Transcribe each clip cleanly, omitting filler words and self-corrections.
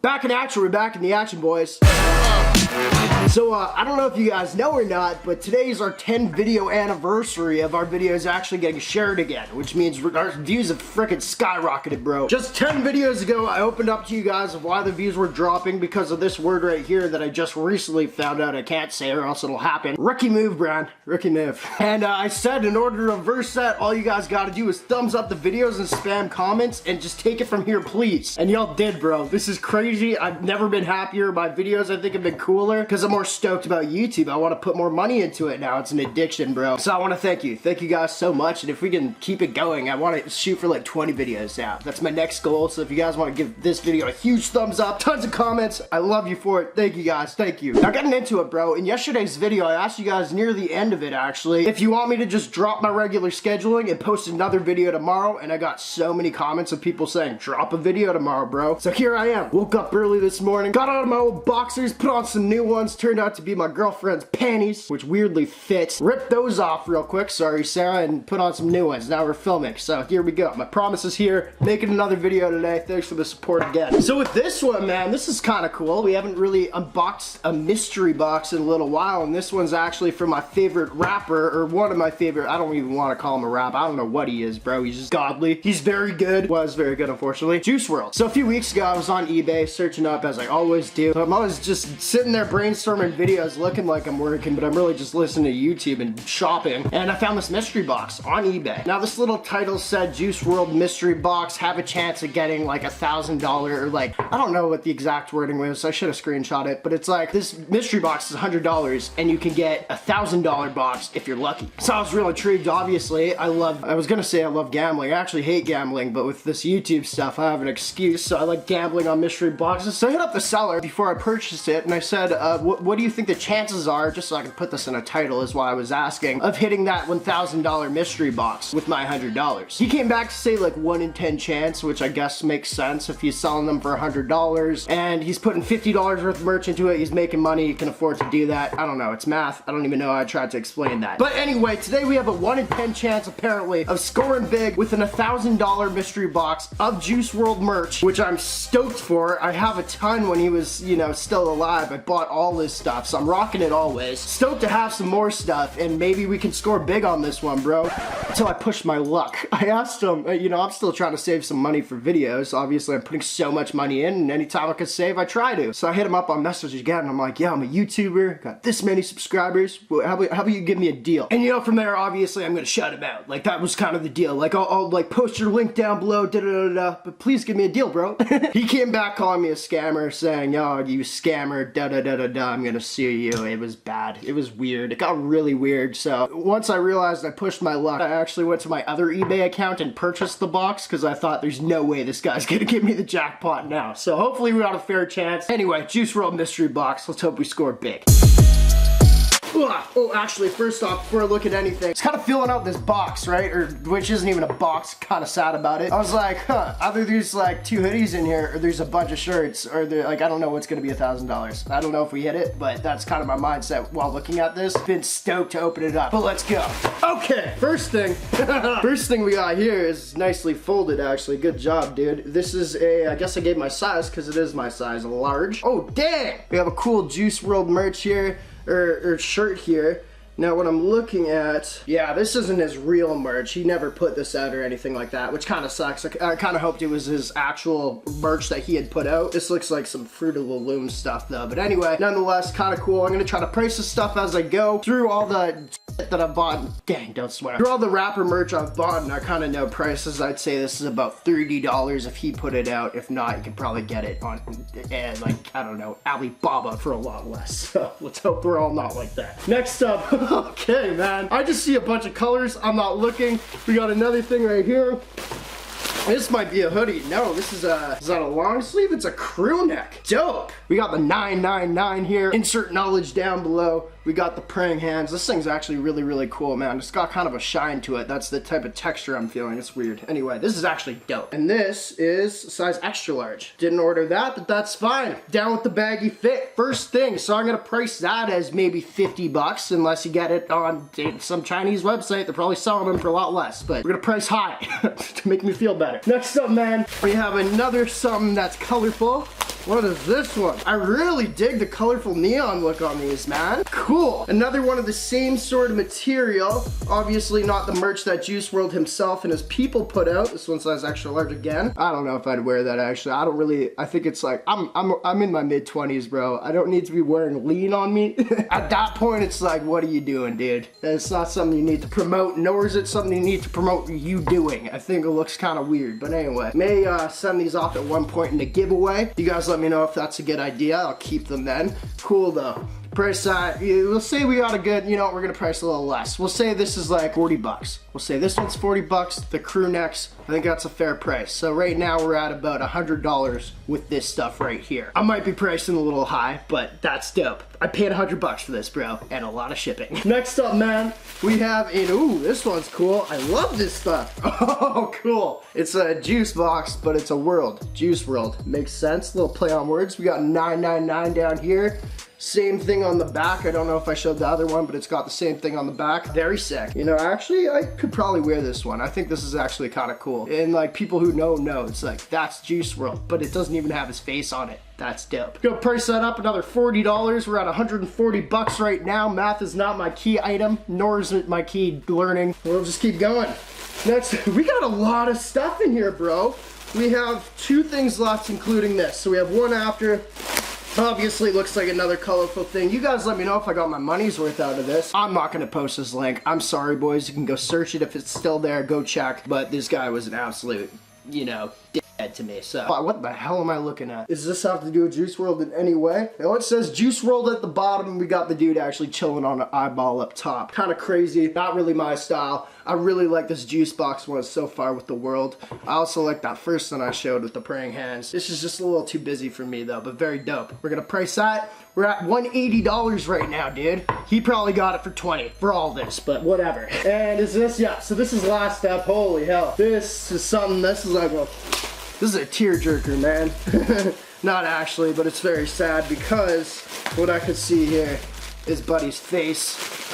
Back in action, we're back in the action, boys. So, I don't know if you guys know or not, but today is our 10 video anniversary of our videos actually getting shared again, which means our views have frickin' skyrocketed, bro. Just 10 videos ago, I opened up to you guys of why the views were dropping because of this word right here that I just recently found out I can't say or else it'll happen. Rookie move, Bran. Rookie move. And I said in order to reverse that, all you guys gotta do is thumbs up the videos and spam comments and just take it from here, please. And y'all did, bro. This is crazy. I've never been happier. My videos, I think, have been cooler because I'm more stoked about YouTube. I want to put more money into it now. It's an addiction, bro. So I want to thank you. Thank you guys so much. And if we can keep it going, I want to shoot for like 20 videos now. That's my next goal. So if you guys want to give this video a huge thumbs up, tons of comments, I love you for it. Thank you guys. Thank you. Now getting into it, bro. In yesterday's video, I asked you guys near the end of it, actually, if you want me to just drop my regular scheduling and post another video tomorrow. And I got so many comments of people saying, drop a video tomorrow, bro. So here I am. Woke up early this morning, got out of my old boxers, put on some new ones, turned out to be my girlfriend's panties, which weirdly fits. Ripped those off real quick, sorry Sarah, and put on some new ones. Now we're filming, so here we go. My promise is here, making another video today. Thanks for the support again. So with this one, man, this is kind of cool. We haven't really unboxed a mystery box in a little while, and this one's actually from my favorite rapper, or one of my favorite, I don't even want to call him a rap. I don't know what he is, bro. He's just godly. He's very good. Was very good, unfortunately. Juice WRLD. So a few weeks ago, I was on eBay searching up, as I always do. So I'm always just sitting there brainstorming videos, looking like I'm working, but I'm really just listening to YouTube and shopping. And I found this mystery box on eBay. Now this little title said Juice WRLD mystery box, have a chance of getting like $1,000 or like, I don't know what the exact wording was, so I should have screenshot it, but it's like this mystery box is $100 and you can get a $1,000 box if you're lucky. So I was real intrigued. Obviously, I was gonna say I love gambling. I actually hate gambling, but with this YouTube stuff, I have an excuse. So I like gambling on mystery boxes. So I hit up the seller before I purchased it and I said, what do you think the chances are, just so I can put this in a title is why I was asking, of hitting that $1,000 mystery box with my $100. He came back to say like 1 in 10 chance, which I guess makes sense if he's selling them for $100 and he's putting $50 worth of merch into it. He's making money, he can afford to do that. I don't know, it's math. I don't even know how I tried to explain that. But anyway, today we have a 1 in 10 chance apparently of scoring big with an $1,000 mystery box of Juice WRLD merch, which I'm stoked for. I have a ton when he was, you know, still alive. I bought all his stuff, so I'm rocking it always. Stoked to have some more stuff, and maybe we can score big on this one, bro. Until I push my luck. I asked him, you know, I'm still trying to save some money for videos. Obviously, I'm putting so much money in, and anytime I can save, I try to. So I hit him up on message again, and I'm like, yeah, I'm a YouTuber, got this many subscribers. How about you give me a deal? And you know, from there, obviously, I'm gonna shut him out. Like, that was kind of the deal. Like, I'll like post your link down below, da-da-da-da, but please give me a deal, bro. He came back calling me a scammer, saying, oh, you scammer, da-da-da-da-da, I'm gonna sue you. It was bad. It was weird. It got really weird. So once I realized I pushed my luck, I actually went to my other eBay account and purchased the box because I thought there's no way this guy's gonna give me the jackpot now. So hopefully we got a fair chance. Anyway, Juice WRLD mystery box. Let's hope we score big. Oh, actually, first off, before I look at anything, I was kind of filling out this box, right? Or, which isn't even a box, kind of sad about it. I was like, huh, either there's like 2 hoodies in here, or there's a bunch of shirts, or like, I don't know what's gonna be $1,000. I don't know if we hit it, but that's kind of my mindset while looking at this. Been stoked to open it up, but let's go. Okay, first thing, first thing we got here is nicely folded, actually. Good job, dude. This is I guess I gave my size, because it is my size, a large. Oh, dang! We have a cool Juice WRLD merch here. Or shirt here. Now what I'm looking at, yeah, this isn't his real merch. He never put this out or anything like that, which kind of sucks. I kind of hoped it was his actual merch that he had put out. This looks like some Fruit of the Loom stuff though. But anyway, nonetheless, kind of cool. I'm gonna try to price this stuff as I go through all the that I've bought. Dang, don't swear. Through all the rapper merch I've bought, and I kind of know prices. I'd say this is about $30 if he put it out. If not, you can probably get it on, like, I don't know, Alibaba for a lot less. So let's hope we're all not like that. Next up, okay, man. I just see a bunch of colors. I'm not looking. We got another thing right here. This might be a hoodie. No, this is that a long sleeve? It's a crew neck. Dope. We got the 999 here. Insert knowledge down below. We got the praying hands. This thing's actually really, really cool, man. It's got kind of a shine to it. That's the type of texture I'm feeling. It's weird. Anyway, this is actually dope. And this is size extra large. Didn't order that, but that's fine. Down with the baggy fit. First thing, so I'm gonna price that as maybe 50 bucks, unless you get it on some Chinese website. They're probably selling them for a lot less, but we're gonna price high to make me feel better. water. Next up, man, we have another something that's colorful. What is this one? I really dig the colorful neon look on these, man. Cool. Another one of the same sort of material. Obviously not the merch that Juice WRLD himself and his people put out. This one says extra large again. I don't know if I'd wear that actually. I think it's like, I'm in my mid-20s, bro. I don't need to be wearing lean on me. At that point, it's like, what are you doing, dude? It's not something you need to promote, nor is it something you need to promote you doing. I think it looks kind of weird, but anyway. May send these off at one point in the giveaway. You guys let me know if that's a good idea. I'll keep them then. Cool though. Price we'll say we got a good, you know, we're gonna price a little less. We'll say this is like 40 bucks. We'll say this one's 40 bucks, the crew necks, I think that's a fair price. So right now we're at about $100 with this stuff right here. I might be pricing a little high, but that's dope. I paid 100 bucks for this, bro, and a lot of shipping. Next up, man, we have an, ooh, this one's cool. I love this stuff. Oh, cool. It's a juice box, but it's a world. Juice WRLD. Makes sense, little play on words. We got 999 down here. Same thing on the back. I don't know if I showed the other one, but it's got the same thing on the back. Very sick. You know, actually, I could probably wear this one. I think this is actually kind of cool. And like people who know, it's like, that's Juice WRLD, but it doesn't even have his face on it. That's dope. Gonna price that up another $40. We're at 140 bucks right now. Math is not my key item, nor is it my key learning. We'll just keep going. Next, we got a lot of stuff in here, bro. We have 2 things left, including this. So we have one after. Obviously looks like another colorful thing. You guys let me know if I got my money's worth out of this. I'm not gonna post this link. I'm sorry, boys. You can go search it if it's still there. Go check. But this guy was an absolute, you know, dickhead to me. So what the hell am I looking at? Does this have to do with Juice WRLD in any way? Now it says Juice WRLD at the bottom. We got the dude actually chilling on an eyeball up top. Kind of crazy. Not really my style. I really like this juice box one so far with the world. I also like that first one I showed with the praying hands. This is just a little too busy for me though, but very dope. We're gonna price that. We're at $180 right now, dude. He probably got it for 20 for all this, but whatever. And is this, yeah, so this is last step. Holy hell. This is something, this is a tearjerker, man. Not actually, but it's very sad because what I could see here is Buddy's face.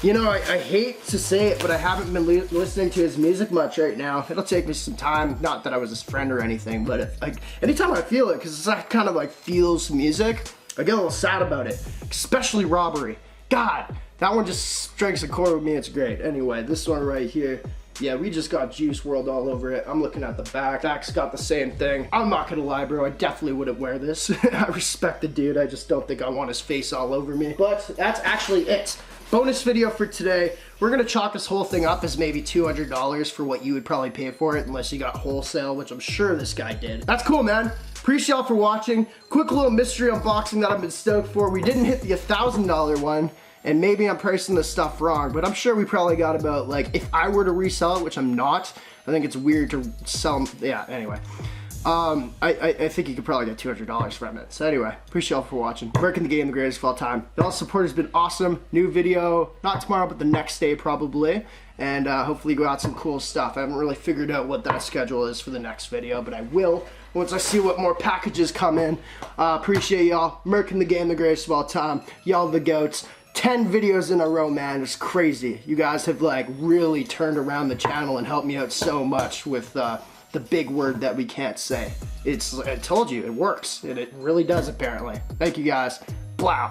You know, I hate to say it, but I haven't been listening to his music much right now. It'll take me some time. Not that I was his friend or anything, but like anytime I feel it, because it's that kind of like feels music, I get a little sad about it. Especially Robbery. God, that one just strikes a chord with me. It's great. Anyway, this one right here. Yeah, we just got Juice WRLD all over it. I'm looking at the back. Back's got the same thing. I'm not gonna lie, bro. I definitely wouldn't wear this. I respect the dude. I just don't think I want his face all over me. But that's actually it. Bonus video for today. We're gonna chalk this whole thing up as maybe $200 for what you would probably pay for it, unless you got wholesale, which I'm sure this guy did. That's cool, man. Appreciate y'all for watching. Quick little mystery unboxing that I've been stoked for. We didn't hit the $1,000 one. And maybe I'm pricing this stuff wrong, but I'm sure we probably got about, like, if I were to resell it, which I'm not, I think it's weird to sell, yeah, anyway. I think you could probably get $200 from it. So anyway, appreciate y'all for watching. Working the game, the greatest of all time. Y'all's support has been awesome. New video, not tomorrow, but the next day probably. And hopefully go out some cool stuff. I haven't really figured out what that schedule is for the next video, but I will once I see what more packages come in. Appreciate y'all. Merkin the game, the greatest of all time. Y'all the goats. 10 videos in a row, man. It's crazy. You guys have like really turned around the channel and helped me out so much with the big word that we can't say. I told you, it works. And it really does apparently. Thank you guys. Blow.